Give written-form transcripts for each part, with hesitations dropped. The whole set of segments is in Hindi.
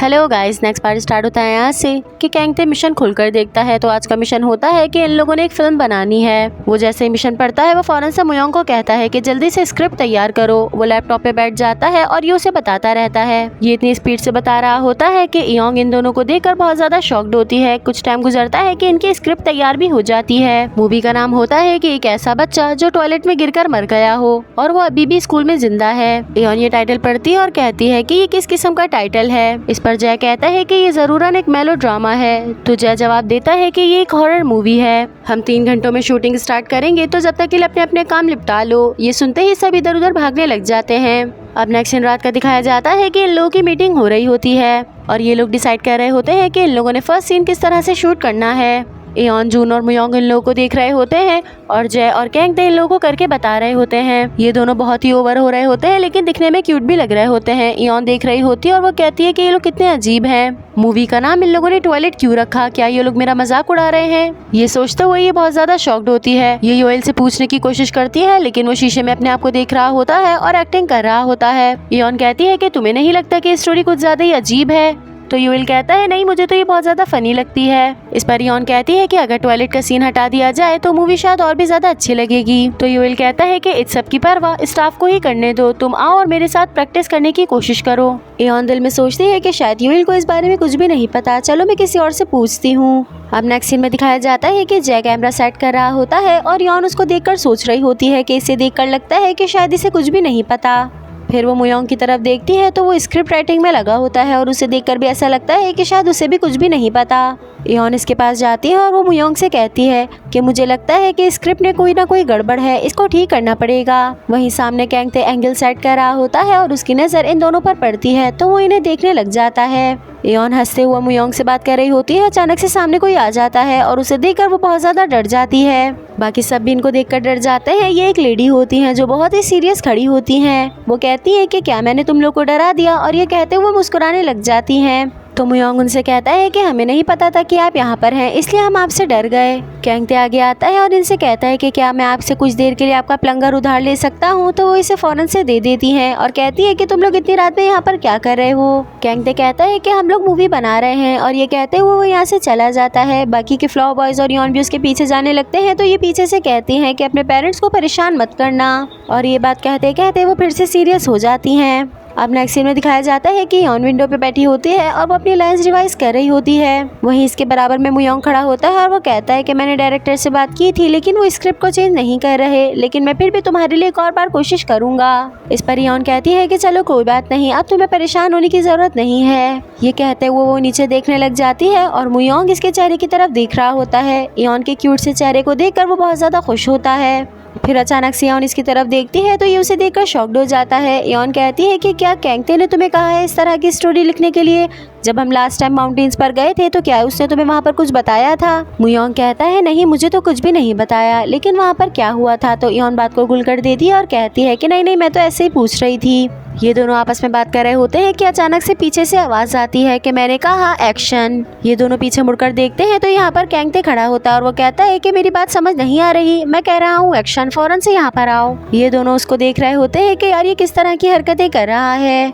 Hello guys, next part start होता है यहाँ से कि कैंगते मिशन खुलकर देखता है। तो आज का मिशन होता है कि इन लोगों ने एक फिल्म बनानी है। वो जैसे ही मिशन पढ़ता है वो फौरन से मुयोंग को कहता है कि जल्दी से स्क्रिप्ट तैयार करो। वो लैपटॉप पे बैठ जाता है और ये उसे बताता रहता है। ये इतनी स्पीड से बता रहा होता है कि इयोंग इन दोनों को देखकर बहुत ज्यादा शॉक्ड होती है। कुछ टाइम गुजरता है कि इनकी स्क्रिप्ट तैयार भी हो जाती है। मूवी का नाम होता है कि एक ऐसा बच्चा जो टॉयलेट में गिरकर मर गया हो और वो अभी भी स्कूल में जिंदा है। इयोन ये टाइटल पढ़ती है और कहती है कि ये किस किस्म का टाइटल है। इस पर जय कहता है कि ये जरूरन एक मेलो ड्रामा है। तो जय जवाब देता है कि ये एक हॉरर मूवी है। हम 3 घंटों में शूटिंग स्टार्ट करेंगे, तो जब तक के लिए अपने अपने काम निपटा लो। ये सुनते ही सब इधर उधर भागने लग जाते हैं। अब नेक्स्ट दिन रात का दिखाया जाता है कि इन लोगों की मीटिंग हो रही होती है और ये लोग डिसाइड कर रहे होते हैं कि इन लोगों ने फर्स्ट सीन किस तरह से शूट करना है। इयोन, जून और मुयोंग इन लोगों को देख रहे होते हैं और जय और कैंगते इन लोगों को करके बता रहे होते हैं। ये दोनों बहुत ही ओवर हो रहे होते हैं, लेकिन दिखने में क्यूट भी लग रहे होते हैं। इयोन देख रही होती है और वो कहती है कि ये लोग कितने अजीब हैं। मूवी का नाम इन लोगों ने टॉयलेट क्यों रखा? क्या ये लोग मेरा मजाक उड़ा रहे हैं? ये सोचते हुए ये बहुत ज्यादा शॉक्ड होती है। ये योएल से पूछने की कोशिश करती है, लेकिन वो शीशे में अपने आप को देख रहा होता है और एक्टिंग कर रहा होता है। इयोन कहती है कि तुम्हें नहीं लगता कि स्टोरी कुछ ज्यादा ही अजीब है? तो योएल कहता है नहीं, मुझे तो ये बहुत ज्यादा फनी लगती है। इस पर इयोन कहती है कि अगर टॉयलेट का सीन हटा दिया जाए तो मूवी शायद और भी ज्यादा अच्छी लगेगी। तो योएल कहता है कि इस सब की परवाह स्टाफ को ही करने दो, तुम आओ और मेरे साथ प्रैक्टिस करने की कोशिश करो। इयोन दिल में सोचती है कि शायद योएल को इस बारे में कुछ भी नहीं पता, चलो मैं किसी और से पूछती हूँ। अब नेक्स्ट सीन में दिखाया जाता है कि जय कैमरा सेट कर रहा होता है और इयोन उसको देखकर सोच रही होती है कि इसे देखकर लगता है कि शायद इसे कुछ भी नहीं पता। फिर वो मुयोंग की तरफ देखती है तो वो स्क्रिप्ट राइटिंग में लगा होता है और उसे देखकर भी ऐसा लगता है कि शायद उसे भी कुछ भी नहीं पता। इयोन इसके पास जाती है और वो मुयोंग से कहती है कि मुझे लगता है कि स्क्रिप्ट में कोई ना कोई गड़बड़ है, इसको ठीक करना पड़ेगा। वहीं सामने कैंगते एंगल सेट कर रहा होता है और उसकी नज़र इन दोनों पर पड़ती है तो वो इन्हें देखने लग जाता है। इयोन हंसते हुए मुयोंग से बात कर रही होती है। अचानक से सामने कोई आ जाता है और उसे देखकर वो बहुत ज्यादा डर जाती है। बाकी सब भी इनको देखकर डर जाते हैं। ये एक लेडी होती हैं जो बहुत ही सीरियस खड़ी होती हैं। वो कहती है कि क्या मैंने तुम लोग को डरा दिया? और ये कहते हुए मुस्कुराने लग जाती हैं। तो मुयोंग उनसे कहता है कि हमें नहीं पता था कि आप यहाँ पर हैं, इसलिए हम आपसे डर गए। कैंगते आगे आता है और इनसे कहता है कि क्या मैं आपसे कुछ देर के लिए आपका प्लंगर उधार ले सकता हूँ? तो वो इसे फौरन से दे देती हैं और कहती है कि तुम लोग इतनी रात में यहाँ पर क्या कर रहे हो? कैंगते कहता है कि हम लोग मूवी बना रहे हैं और ये कहते हुए वो यहाँ से चला जाता है। बाकी के फ्लावर बॉयज और इयोन भी उसके पीछे जाने लगते हैं तो ये पीछे से कहती हैं कि अपने पेरेंट्स को परेशान मत करना, और ये बात कहते कहते वो फिर से सीरियस हो जाती हैं। अब नेक्स्ट सीन में दिखाया जाता है कि इयोन विंडो पे बैठी होती है और वो अपनी लाइंस रिवाइज कर रही होती है। वहीं इसके बराबर में मुयोंग खड़ा होता है और वो कहता है कि मैंने डायरेक्टर से बात की थी, लेकिन वो स्क्रिप्ट को चेंज नहीं कर रहे, लेकिन मैं फिर भी तुम्हारे लिए एक और बार कोशिश करूंगा। इस पर इयोन कहती है कि चलो कोई बात नहीं, अब तुम्हें परेशान होने की जरूरत नहीं है। ये कहते हुए वो नीचे देखने लग जाती है और मुयोंग इसके चेहरे की तरफ देख रहा होता है। इयोन के क्यूट से चेहरे को देखकर वो बहुत ज्यादा खुश होता है। फिर अचानक से इयोन इसकी तरफ देखती है तो ये उसे देखकर शॉक्ड हो जाता है। इयोन कहती है कि क्या कैंगते ने तुम्हें कहा है इस तरह की स्टोरी लिखने के लिए? जब हम लास्ट टाइम माउंटेन्स पर गए थे तो क्या उसने तुम्हें वहाँ पर कुछ बताया था? मुयोंग कहता है नहीं, मुझे तो कुछ भी नहीं बताया, लेकिन वहाँ पर क्या हुआ था? तो इयोन बात को गुल कर देती है और कहती है कि नहीं नहीं, मैं तो ऐसे ही पूछ रही थी। ये दोनों आपस में बात कर रहे होते हैं कि अचानक से पीछे से आवाज आती है कि मैंने कहा एक्शन। ये दोनों पीछे मुड़कर देखते हैं तो यहाँ पर कैंगते खड़ा होता है और वो कहता है कि मेरी बात समझ नहीं आ रही, मैं कह रहा हूँ एक्शन, फौरन से यहाँ पर आओ। ये दोनों उसको देख रहे होते हैं कि यार ये किस तरह की हरकतें कर रहा है।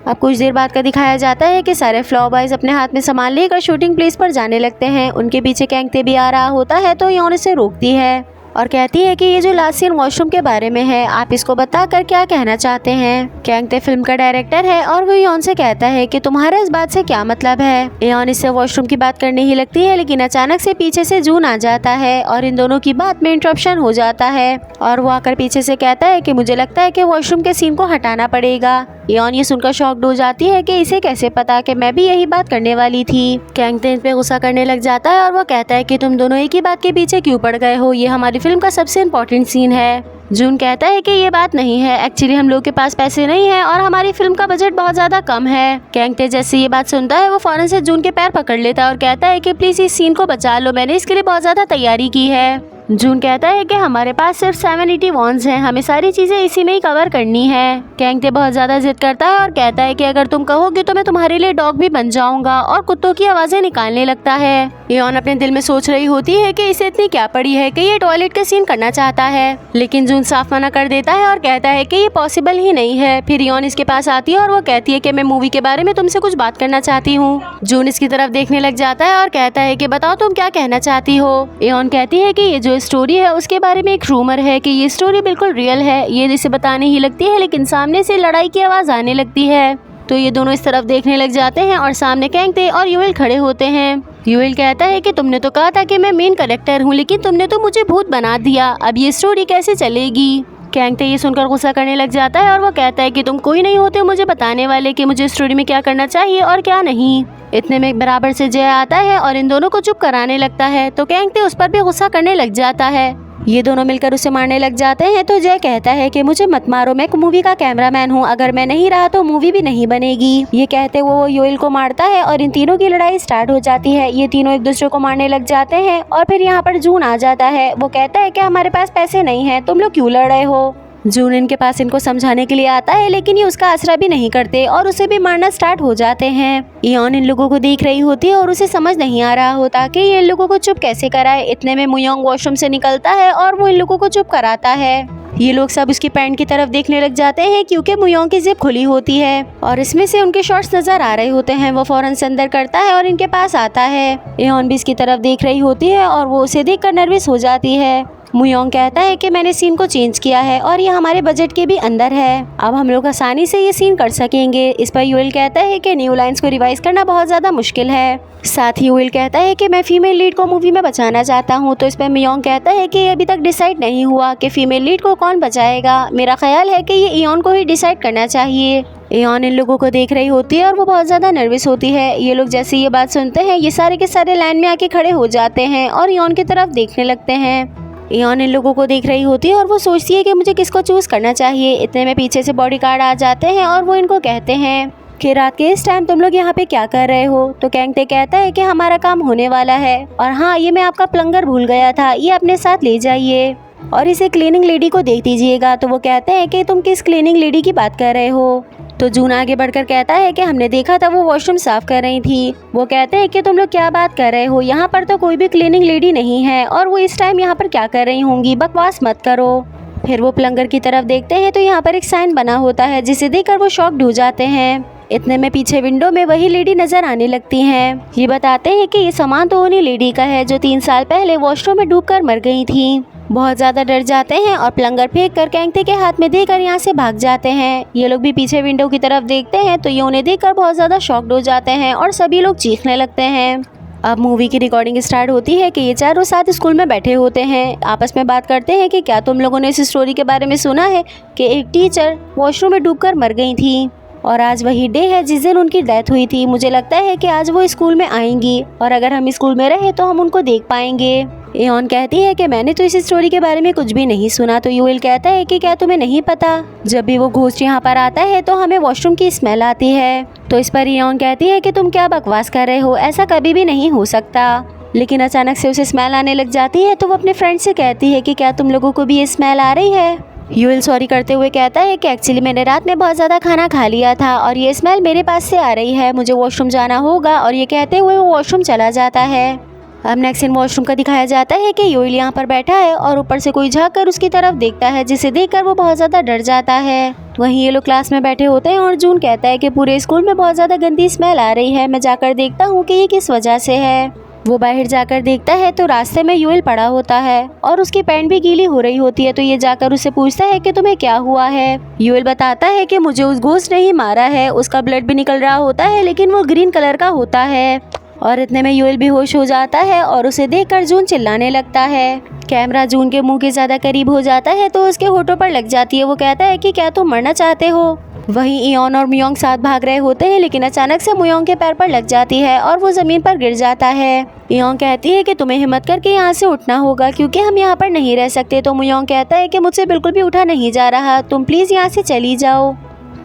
अब कुछ देर बाद का दिखाया जाता है कि सारे फ्लावर बॉयज अपने हाथ में सामान लेकर शूटिंग प्लेस पर जाने लगते हैं। उनके पीछे कैंगते भी आ रहा होता है तो इयोन इसे रोकती है और कहती है कि ये जो लास्ट सीन वॉशरूम के बारे में है, आप इसको बताकर क्या कहना चाहते हैं? कैंगते फिल्म का डायरेक्टर है और वो इयोन से कहता है कि तुम्हारा इस बात से क्या मतलब है? इयोन इससे वॉशरूम की बात करने ही लगती है, लेकिन अचानक से पीछे से जून आ जाता है और इन दोनों की बात में इंटरप्शन हो जाता है और वो आकर पीछे से कहता है कि मुझे लगता है कि वॉशरूम के सीन को हटाना पड़ेगा। इयोन ये सुनकर शॉक्ड हो जाती है कि इसे कैसे पता कि मैं भी यही बात करने वाली थी। कैंगते इन पे गुस्सा करने लग जाता है और वो कहता है कि तुम दोनों एक ही बात के पीछे क्यों पड़ गए हो? ये हमारी फिल्म का सबसे इम्पोर्टेंट सीन है। जून कहता है कि ये बात नहीं है, एक्चुअली हम लोग के पास पैसे नहीं है और हमारी फिल्म का बजट बहुत ज्यादा कम है। कैंगते जैसे ये बात सुनता है वो फौरन से जून के पैर पकड़ लेता है और कहता है कि प्लीज इस सीन को बचा लो, मैंने इसके लिए बहुत ज्यादा तैयारी की है। जून कहता है कि हमारे पास सिर्फ 780 वॉन्स हैं, हमें सारी चीज़ें इसी में ही कवर करनी है। कैंगते बहुत ज़्यादा जिद करता है और कहता है कि अगर तुम कहोगे तो मैं तुम्हारे लिए डॉग भी बन जाऊंगा, और कुत्तों की आवाज़ें निकालने लगता है। इयोन अपने दिल में सोच रही होती है कि इसे इतनी क्या पड़ी है कि ये टॉयलेट का सीन करना चाहता है, लेकिन जून साफ मना कर देता है और कहता है कि ये पॉसिबल ही नहीं है। फिर इयोन इसके पास आती है और वो कहती है कि मैं मूवी के बारे में तुमसे कुछ बात करना चाहती हूँ। जून इसकी तरफ देखने लग जाता है और कहता है कि बताओ तुम क्या कहना चाहती हो। इयोन कहती है कि ये जो स्टोरी है उसके बारे में एक रूमर है कि ये स्टोरी बिल्कुल रियल है। ये इसे बताने ही लगती है, लेकिन सामने से लड़ाई की आवाज़ आने लगती है। तो ये दोनों इस तरफ देखने लग जाते हैं और सामने कैंगते और यूएल खड़े होते हैं। यूएल कहता है कि तुमने तो कहा था कि मैं मेन कैरेक्टर हूँ, लेकिन तुमने तो मुझे भूत बना दिया, अब ये स्टोरी कैसे चलेगी। कैंगते ये सुनकर गुस्सा करने लग जाता है और वो कहता है कि तुम कोई नहीं होते मुझे बताने वाले कि मुझे स्टोरी में क्या करना चाहिए और क्या नहीं। इतने में बराबर से जय आता है और इन दोनों को चुप कराने लगता है, तो कैंगते उस पर भी गुस्सा करने लग जाता है। ये दोनों मिलकर उसे मारने लग जाते हैं। तो जय कहता है कि मुझे मत मारो, मैं मूवी का कैमरामैन हूँ, अगर मैं नहीं रहा तो मूवी भी नहीं बनेगी। ये कहते वो यूएल को मारता है और इन तीनों की लड़ाई स्टार्ट हो जाती है। ये तीनों एक दूसरे को मारने लग जाते हैं और फिर यहाँ पर जून आ जाता है। वो कहता है कि हमारे पास पैसे नहीं है, तुम लोग क्यों लड़ रहे हो। जून इनके पास इनको समझाने के लिए आता है, लेकिन ये उसका आसरा भी नहीं करते और उसे भी मारना स्टार्ट हो जाते हैं। इयोन इन लोगों को देख रही होती है और उसे समझ नहीं आ रहा होता कि ये इन लोगों को चुप कैसे कराए। इतने में मुयोंग वॉशरूम से निकलता है और वो इन लोगों को चुप कराता है। ये लोग सब उसकी पैंट की तरफ देखने लग जाते हैं क्योंकि मुयोंग की जिप खुली होती है और इसमें से उनके शॉर्ट्स नजर आ रहे होते हैं। वो फौरन से अंदर करता है और इनके पास आता है। इयोन भी इसकी तरफ देख रही होती है और वो उसे देखकर नर्वस हो जाती है। मुयोंग कहता है कि मैंने सीन को चेंज किया है और ये हमारे बजट के भी अंदर है, अब हम लोग आसानी से ये सीन कर सकेंगे। इस पर यूएल कहता है कि न्यू लाइंस को रिवाइज करना बहुत ज़्यादा मुश्किल है। साथ ही यूएल कहता है कि मैं फीमेल लीड को मूवी में बचाना चाहता हूँ। तो इस पर मुयोंग कहता है कि अभी तक डिसाइड नहीं हुआ कि फीमेल लीड को कौन बचाएगा। मेरा ख्याल है कि ये इयोन को ही डिसाइड करना चाहिए। इयोन इन लोगों को देख रही होती है और वो बहुत ज़्यादा नर्वस होती है। ये लोग जैसे ये बात सुनते हैं ये सारे के सारे लाइन में आके खड़े हो जाते हैं और इयोन की तरफ देखने लगते हैं। इयोन इन लोगों को देख रही होती है और वो सोचती है कि मुझे किसको चूज़ करना चाहिए। इतने में पीछे से बॉडीगार्ड आ जाते हैं और वो इनको कहते हैं कि रात के इस टाइम तुम लोग यहाँ पे क्या कर रहे हो। तो कैंगते कहता है कि हमारा काम होने वाला है और हाँ, ये मैं आपका प्लंगर भूल गया था, ये अपने साथ ले जाइए और इसे क्लीनिंग लेडी को देख दीजिएगा। तो वो कहते हैं कि तुम किस क्लीनिंग लेडी की बात कर रहे हो। तो जून आगे बढ़कर कहता है कि हमने देखा था वो वॉशरूम साफ कर रही थी। वो कहते हैं कि तुम लोग क्या बात कर रहे हो, यहाँ पर तो कोई भी क्लीनिंग लेडी नहीं है और वो इस टाइम यहाँ पर क्या कर रही होंगी, बकवास मत करो। फिर वो प्लंगर की तरफ देखते हैं तो यहाँ पर एक साइन बना होता है जिसे देखकर वो शॉक्ड हो जाते हैं। इतने में पीछे विंडो में वही लेडी नजर आने लगती हैं। ये बताते हैं कि ये सामान तो उन्हीं लेडी का है जो 3 साल पहले वॉशरूम में डूबकर मर गई थी। बहुत ज़्यादा डर जाते हैं और प्लंगर फेंक कर कैंगते के हाथ में देकर यहाँ से भाग जाते हैं। ये लोग भी पीछे विंडो की तरफ देखते हैं तो ये उन्हें देखकर बहुत ज़्यादा शॉक्ड हो जाते हैं और सभी लोग चीखने लगते हैं। अब मूवी की रिकॉर्डिंग स्टार्ट होती है कि ये चारों साथ स्कूल में बैठे होते हैं, आपस में बात करते हैं कि क्या तुम लोगों ने इस स्टोरी के बारे में सुना है कि एक टीचर वॉशरूम में डूबकर मर गई थी और आज वही डे है जिस दिन उनकी डेथ हुई थी। मुझे लगता है कि आज वो स्कूल में आएंगी और अगर हम स्कूल में रहे तो हम उनको देख पाएंगे। इयोन कहती है कि मैंने तो इस स्टोरी के बारे में कुछ भी नहीं सुना। तो यूएल कहता है कि क्या तुम्हें नहीं पता, जब भी वो घोस्ट यहाँ पर आता है तो हमें वॉशरूम की स्मेल आती है। तो इस पर इयोन कहती है कि तुम क्या बकवास कर रहे हो, ऐसा कभी भी नहीं हो सकता। लेकिन अचानक से उसे स्मेल आने लग जाती है तो वो अपने फ्रेंड से कहती है कि क्या तुम लोगों को भी ये स्मेल आ रही है। यूएल सॉरी करते हुए कहता है कि एक्चुअली मैंने रात में बहुत ज़्यादा खाना खा लिया था और ये स्मेल मेरे पास से आ रही है, मुझे वॉशरूम जाना होगा। और ये कहते हुए वो वॉशरूम चला जाता है। अब नेक्स्ट सीन वॉशरूम का दिखाया जाता है कि यूएल यहाँ पर बैठा है और ऊपर से कोई झाँक कर उसकी तरफ देखता है जिसे देखकर वो बहुत ज़्यादा डर जाता है। वहीं ये लोग क्लास में बैठे होते हैं और जून कहता है कि पूरे स्कूल में बहुत ज़्यादा गंदी स्मेल आ रही है, मैं जाकर देखता हूँ कि ये किस वजह से है। वो बाहर जाकर देखता है तो रास्ते में यूएल पड़ा होता है और उसकी पैंट भी गीली हो रही होती है। तो ये जाकर उससे पूछता है कि तुम्हें क्या हुआ है। यूएल बताता है कि मुझे उस घोस्ट ने ही मारा है, उसका ब्लड भी निकल रहा होता है लेकिन वो ग्रीन कलर का होता है। और इतने में यूएल बेहोश हो जाता है और उसे देखकर जून चिल्लाने लगता है। कैमरा जून के मुंह के ज़्यादा करीब हो जाता है तो उसके होठों पर लग जाती है। वो कहता है कि क्या तुम मरना चाहते हो। वहीं इयोन और मुयोंग साथ भाग रहे होते हैं लेकिन अचानक से मुयोंग के पैर पर लग जाती है और वो ज़मीन पर गिर जाता है। इयोन कहती है कि तुम्हें हिम्मत करके यहाँ से उठना होगा क्योंकि हम यहाँ पर नहीं रह सकते। तो मुयोंग कहता है कि मुझसे बिल्कुल भी उठा नहीं जा रहा, तुम प्लीज़ यहाँ से चली जाओ।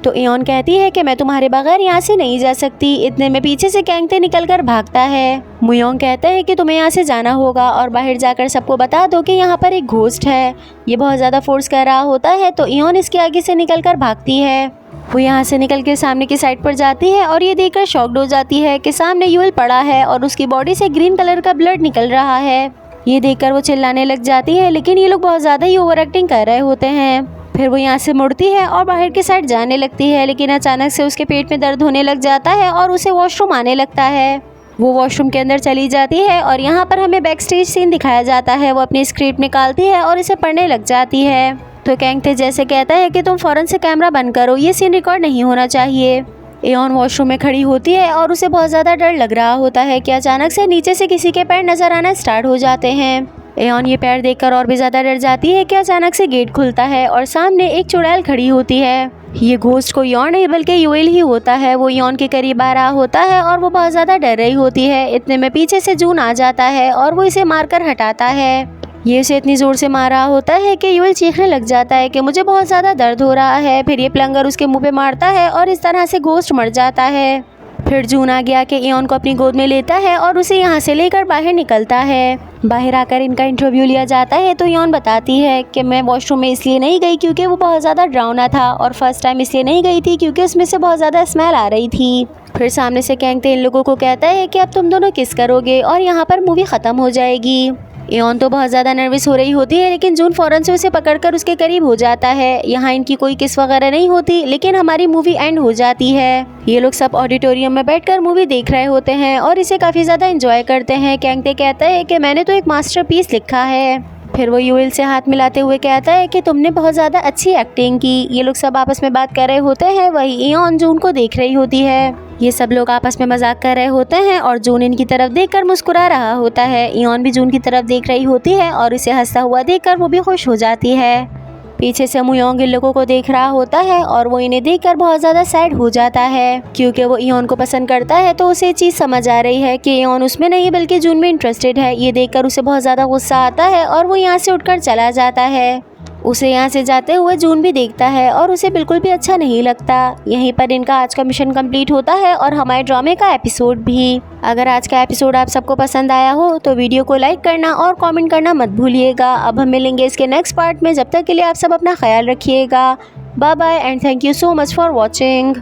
तो इयोन कहती है कि मैं तुम्हारे बगैर यहाँ से नहीं जा सकती। इतने में पीछे से कैंगते निकल कर भागता है। मुयोंग कहता है कि तुम्हें यहाँ से जाना होगा और बाहर जाकर सबको बता दो कि यहाँ पर एक घोस्ट है। ये बहुत ज़्यादा फोर्स कर रहा होता है तो इयोन इसके आगे से निकल कर भागती है। वो यहाँ से निकल के सामने की साइड पर जाती है और ये देखकर शॉक्ड हो जाती है कि सामने यूएल पड़ा है और उसकी बॉडी से ग्रीन कलर का ब्लड निकल रहा है। ये देखकर वो चिल्लाने लग जाती है, लेकिन ये लोग बहुत ज़्यादा ही ओवर एक्टिंग कर रहे होते हैं। फिर वो यहाँ से मुड़ती है और बाहर की साइड जाने लगती है, लेकिन अचानक से उसके पेट में दर्द होने लग जाता है और उसे वॉशरूम आने लगता है। वो वॉशरूम के अंदर चली जाती है और यहाँ पर हमें बैक स्टेज सीन दिखाया जाता है। वो अपनी स्क्रिप्ट निकालती है और इसे पढ़ने लग जाती है। तो कैंगते जैसे कहता है कि तुम फौरन से कैमरा बंद करो, ये सीन रिकॉर्ड नहीं होना चाहिए। इयोन वॉशरूम में खड़ी होती है और उसे बहुत ज़्यादा डर लग रहा होता है कि अचानक से नीचे से किसी के पैर नजर आना स्टार्ट हो जाते हैं। इयोन ये पैर देखकर और भी ज़्यादा डर जाती है कि अचानक से गेट खुलता है और सामने एक चुड़ैल खड़ी होती है। ये घोस्ट कोई और नहीं बल्कि यूएल ही होता है। वो इयोन के करीब आ रहा होता है और वो बहुत ज़्यादा डर रही होती है। इतने में पीछे से जून आ जाता है और वो इसे मारकर हटाता है। ये उसे इतनी ज़ोर से मार रहा होता है कि यूएल चीखने लग जाता है कि मुझे बहुत ज़्यादा दर्द हो रहा है। फिर ये प्लंगर उसके मुंह पे मारता है और इस तरह से घोस्ट मर जाता है। फिर जून आ गया कि इयोन को अपनी गोद में लेता है और उसे यहाँ से लेकर बाहर निकलता है। बाहर आकर इनका इंटरव्यू लिया जाता है तो इयोन बताती है कि मैं वॉशरूम में इसलिए नहीं गई क्योंकि वो बहुत ज़्यादा डरावना था और फर्स्ट टाइम इसलिए नहीं गई थी क्योंकि उसमें से बहुत ज़्यादा स्मेल आ रही थी। फिर सामने से कैंगते इन लोगों को कहता है कि अब तुम दोनों किस करोगे और यहाँ पर मूवी ख़त्म हो जाएगी। इयोन तो बहुत ज़्यादा नर्वस हो रही होती है, लेकिन जून फ़ौरन से उसे पकड़कर उसके करीब हो जाता है। यहाँ इनकी कोई किस वगैरह नहीं होती, लेकिन हमारी मूवी एंड हो जाती है। ये लोग सब ऑडिटोरियम में बैठकर मूवी देख रहे होते हैं और इसे काफ़ी ज़्यादा एंजॉय करते हैं। कैंगते कहता है कि मैंने तो एक मास्टरपीस लिखा है। फिर वो यूएल से हाथ मिलाते हुए कहता है कि तुमने बहुत ज़्यादा अच्छी एक्टिंग की। ये लोग सब आपस में बात कर रहे होते हैं, वही इयोन जून को देख रही होती है। ये सब लोग आपस में मजाक कर रहे होते हैं और जून इनकी तरफ देखकर मुस्कुरा रहा होता है। इयोन भी जून की तरफ देख रही होती है और इसे हंसता हुआ देखकर वो भी खुश हो जाती है। पीछे से मुयोंग इन लोगों को देख रहा होता है और वो इन्हें देखकर बहुत ज़्यादा सैड हो जाता है क्योंकि वो इयोन को पसंद करता है। तो उसे चीज़ समझ आ रही है कि इयोन उसमें नहीं बल्कि जून में इंटरेस्टेड है। ये देखकर उसे बहुत ज़्यादा गुस्सा आता है और वो यहाँ से उठकर चला जाता है। उसे यहाँ से जाते हुए जून भी देखता है और उसे बिल्कुल भी अच्छा नहीं लगता। यहीं पर इनका आज का मिशन कंप्लीट होता है और हमारे ड्रामे का एपिसोड भी। अगर आज का एपिसोड आप सबको पसंद आया हो तो वीडियो को लाइक करना और कमेंट करना मत भूलिएगा। अब हम मिलेंगे इसके नेक्स्ट पार्ट में। जब तक के लिए आप सब अपना ख्याल रखिएगा। Bye bye and thank you so much for watching.